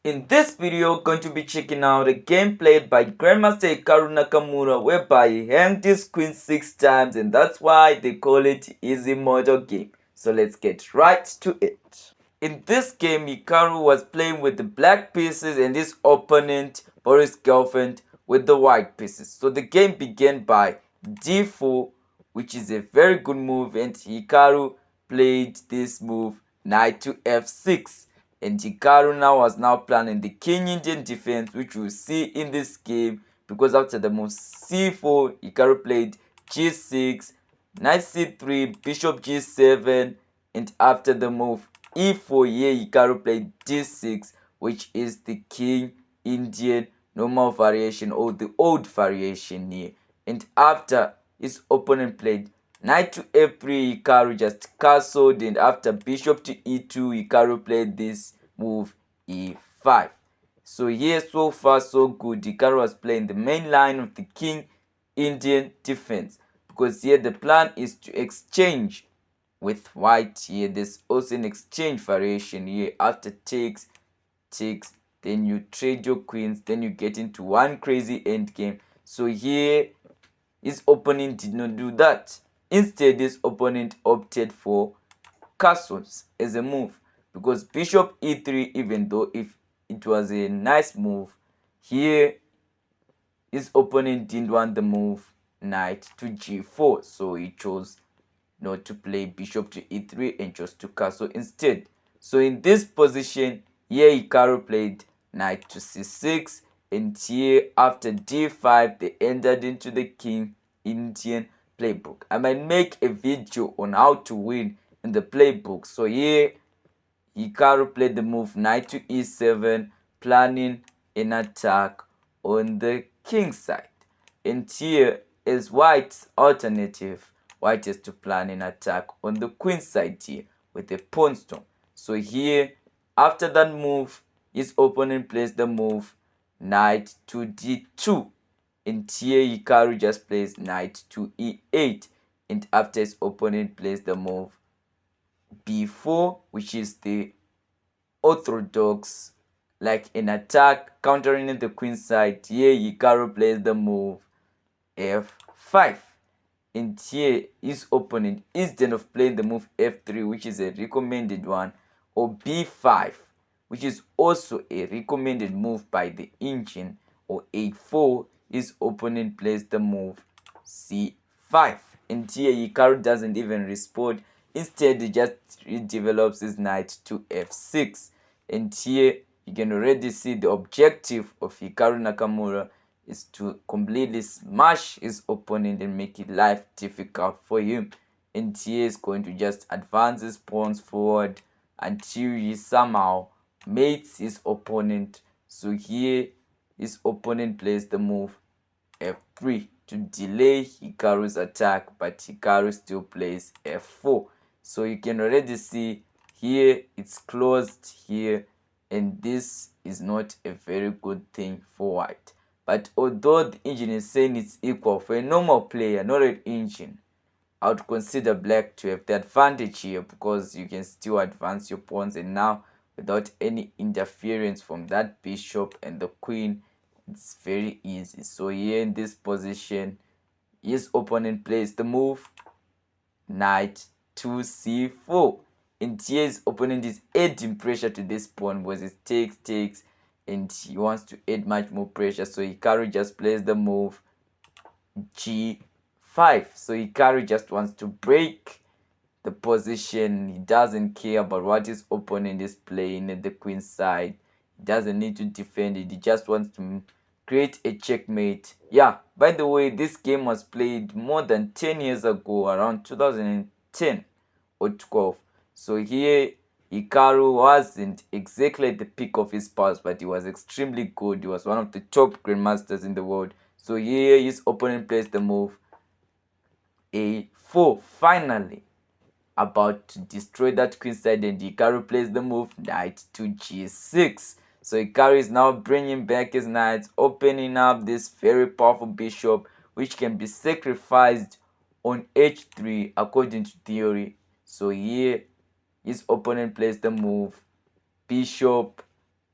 In this video, we're going to be checking out a game played by Grandmaster Hikaru Nakamura whereby he hanged his queen 6 times, and that's why they call it easy model game. So let's get right to it. In this game, Hikaru was playing with the black pieces and his opponent Boris Gelfand with the white pieces. So the game began by d4, which is a very good move, and Hikaru played this move knight to f6. And Hikaru was now planning the King Indian defense, which we'll see in this game, because after the move c4, Hikaru played g6, knight c3, bishop g7, and after the move e4, here Hikaru played d6, which is the King Indian normal variation or the old variation here. And after his opponent played knight to f3, Hikaru just castled, and after bishop to e2, Hikaru played this move e5. So here, so far so good. Hikaru was playing the main line of the King Indian defense, because here the plan is to exchange with white. Here there's also an exchange variation here. After takes, then you trade your queens, then you get into one crazy endgame. So here his opponent did not do that. Instead, his opponent opted for castles as a move, because bishop e3, even though if it was a nice move, here his opponent didn't want the move knight to g4, so he chose not to play bishop to e3 and chose to castle instead. So in this position, here Hikaru played knight to c6, and here after d5 they entered into the King Indian playbook. I might make a video on how to win in the playbook. So here Hikaru played the move knight to e7, planning an attack on the king side. And here is white's alternative. White is to plan an attack on the queen side here with a pawn storm. So here, after that move, his opponent plays the move knight to d2. And here Hikaru just plays knight to e8. And after his opponent plays the move b4, which is the orthodox, like an attack countering the queen side, here Hikaru plays the move f5. And here his opponent, instead of playing the move f3, which is a recommended one, or b5, which is also a recommended move by the engine, or a4, his opponent plays the move c5. And here Hikaru doesn't even respond. Instead, he just redevelops his knight to f6. And here you can already see the objective of Hikaru Nakamura is to completely smash his opponent and make it life difficult for him. And he is going to just advance his pawns forward until he somehow mates his opponent. So here his opponent plays the move f3 to delay Hikaru's attack, but Hikaru still plays f4. So you can already see here it's closed here, and this is not a very good thing for white. But although the engine is saying it's equal, for a normal player, not an engine, I would consider black to have the advantage here, because you can still advance your pawns, and now without any interference from that bishop and the queen, it's very easy. So here in this position, his opponent plays the move knight to c4. And here his opponent is adding pressure to this pawn, because it takes, and he wants to add much more pressure. So Hikaru just plays the move g5. So Hikaru just wants to break the position. He doesn't care about what his opponent is playing at the queen side. He doesn't need to defend it. He just wants to create a checkmate. Yeah, by the way, this game was played more than 10 years ago, around 2010 or 12. So here Hikaru wasn't exactly at the peak of his powers, but he was extremely good. He was one of the top grandmasters in the world. So here his opponent plays the move a4, finally about to destroy that queen side, and Hikaru plays the move knight to g6. So Hikaru is now bringing back his knights, opening up this very powerful bishop, which can be sacrificed on h3 according to theory. So here his opponent plays the move bishop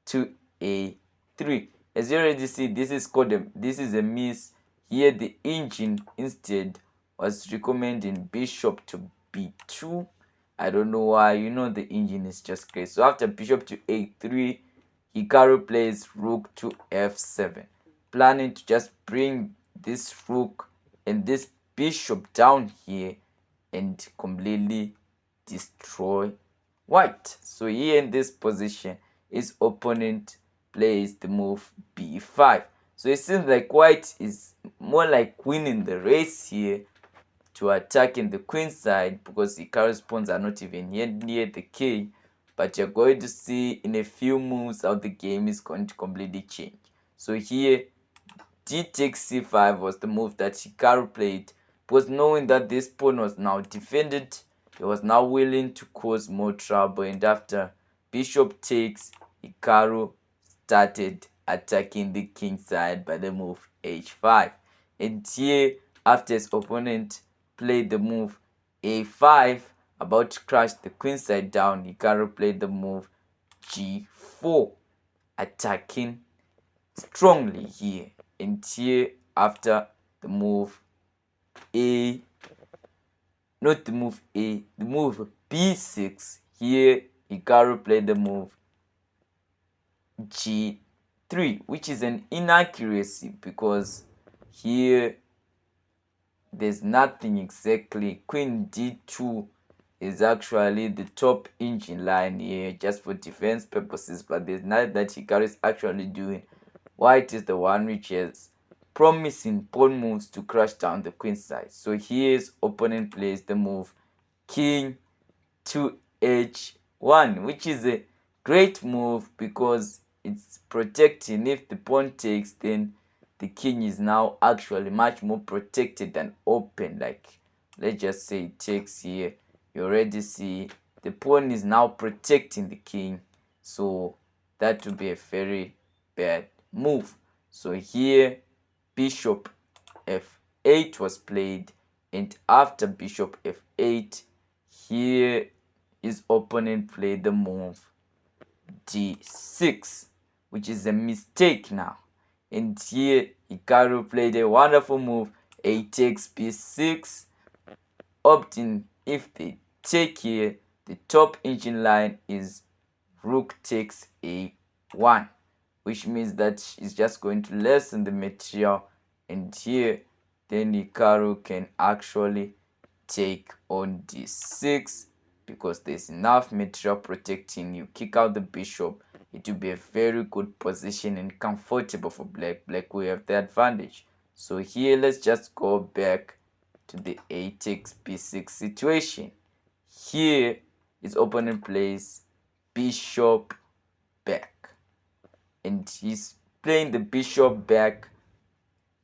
to a3. As you already see, this is a miss. Here the engine instead was recommending bishop to b2. I don't know why. The engine is just crazy. So after bishop to a3, Hikaru plays rook to f7, planning to just bring this rook and this bishop down here and completely destroy white. So here in this position, his opponent plays the move b5. So it seems like white is more like winning the race here to attacking the queen side, because the corresponds are not even yet near the k. But you're going to see in a few moves how the game is going to completely change. So here d takes c5 was the move that Hikaru played, because knowing that this pawn was now defended, he was now willing to cause more trouble. And after bishop takes, Hikaru started attacking the king side by the move h5. And here, after his opponent played the move a5, about to crash the queen side down, Hikaru played the move g4, attacking strongly here. And here, after the move the move b6, here Hikaru played the move g3, which is an inaccuracy, because here there's nothing exactly. Queen d2 is actually the top engine line here just for defense purposes, but there's nothing that Hikaru is actually doing. White is the one which is promising pawn moves to crash down the queen side. So here's opponent plays the move king to h1, which is a great move because it's protecting. If the pawn takes, then the king is now actually much more protected than open. Like, let's just say it takes here, you already see the pawn is now protecting the king, so that would be a very bad move. So here bishop f8 was played, and after bishop f8, here his opponent played the move d6, which is a mistake now. And here Hikaru played a wonderful move, a takes b6, opting if they take here, the top engine line is rook takes a1, which means that she's just going to lessen the material. And here then Hikaru can actually take on d6, because there's enough material protecting you. Kick out the bishop, it will be a very good position and comfortable for black. Black will have the advantage. So here let's just go back to the a takes b6 situation. Here his opponent plays bishop back, and he's playing the bishop back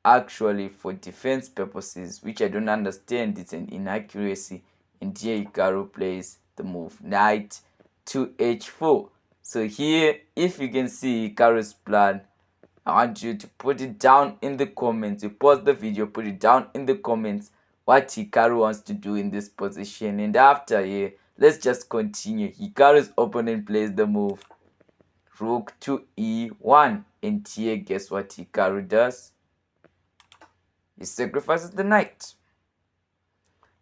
actually for defense purposes, which I don't understand. It's an inaccuracy. And here Hikaru plays the move knight to h4. So here, if you can see Hikaru's plan, I want you to put it down in the comments. You pause the video, put it down in the comments what Hikaru wants to do in this position. And after here, let's just continue. Hikaru's opponent plays the move rook to e1. And here, guess what Hikaru does? He sacrifices the knight.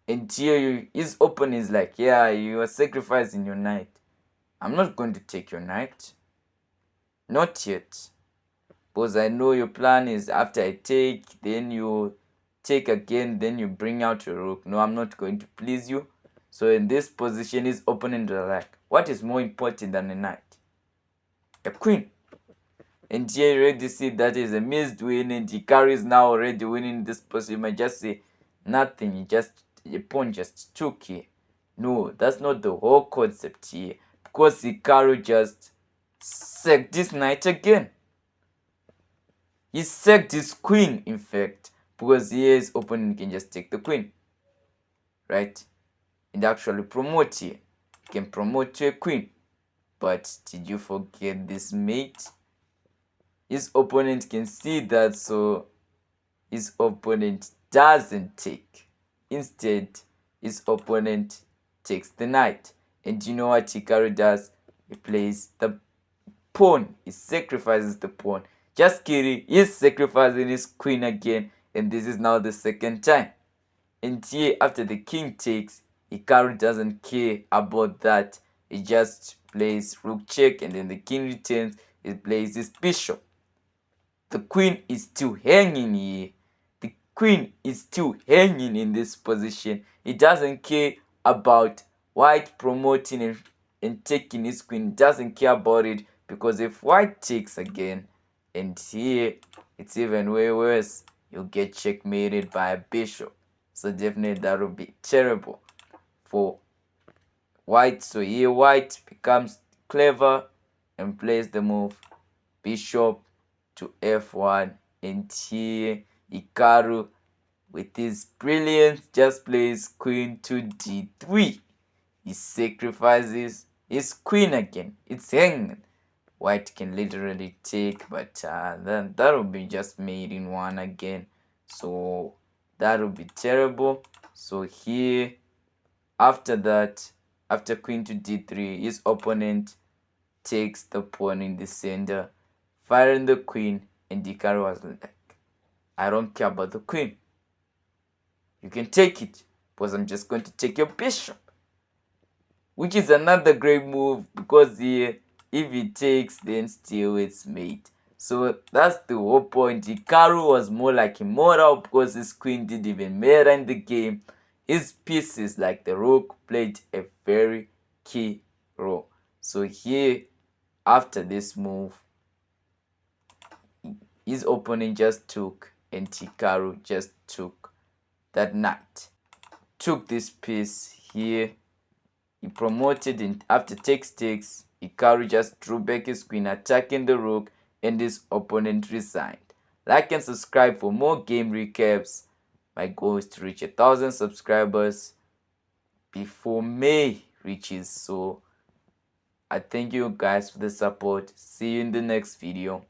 And here his opponent is like, yeah, you are sacrificing your knight. I'm not going to take your knight. Not yet. Because I know your plan is after I take, then you take again, then you bring out your rook. No, I'm not going to please you. So in this position, his opponent is like, what is more important than a knight? A queen. And here you already see that is a missed win, and Hikaru is now already winning this position. You might just say nothing, the pawn just took here. No, that's not the whole concept here, because Hikaru just sacked this knight again. He sacked his queen, in fact, because here his opponent can just take the queen, right? And actually promote here. He can promote to a queen. But did you forget this mate? His opponent can see that, so his opponent doesn't take. Instead, his opponent takes the knight. And you know what Hikaru does? He plays the pawn. He sacrifices the pawn. Just kidding. He's sacrificing his queen again. And this is now the second time. And here, after the king takes, Hikaru doesn't care about that. He just plays rook check, and then the king returns. He plays his bishop. The queen is still hanging here. The queen is still hanging in this position. He doesn't care about white promoting and taking his queen. He doesn't care about it, because if white takes again, and here it's even way worse, you'll get checkmated by a bishop. So definitely that would be terrible for white. So here white becomes clever and plays the move bishop to f1, and here Hikaru with his brilliance just plays queen to d3. He sacrifices his queen again. It's hanging. White can literally take, but then that would be just made in one again. So that would be terrible. So here, after that, after queen to d3, his opponent takes the pawn in the center, firing the queen, and Hikaru was like, I don't care about the queen. You can take it, because I'm just going to take your bishop. Which is another great move, because here, if he takes, then still it's mate. So that's the whole point. Hikaru was more like immortal because his queen didn't even matter in the game. His pieces like the rook played a very key role. So here, after this move, his opponent just took, and Hikaru just took that knight. Took this piece here. He promoted, and after takes, Hikaru just drew back his queen, attacking the rook, and his opponent resigned. Like and subscribe for more game recaps. My goal is to reach 1,000 subscribers before May reaches. So I thank you guys for the support. See you in the next video.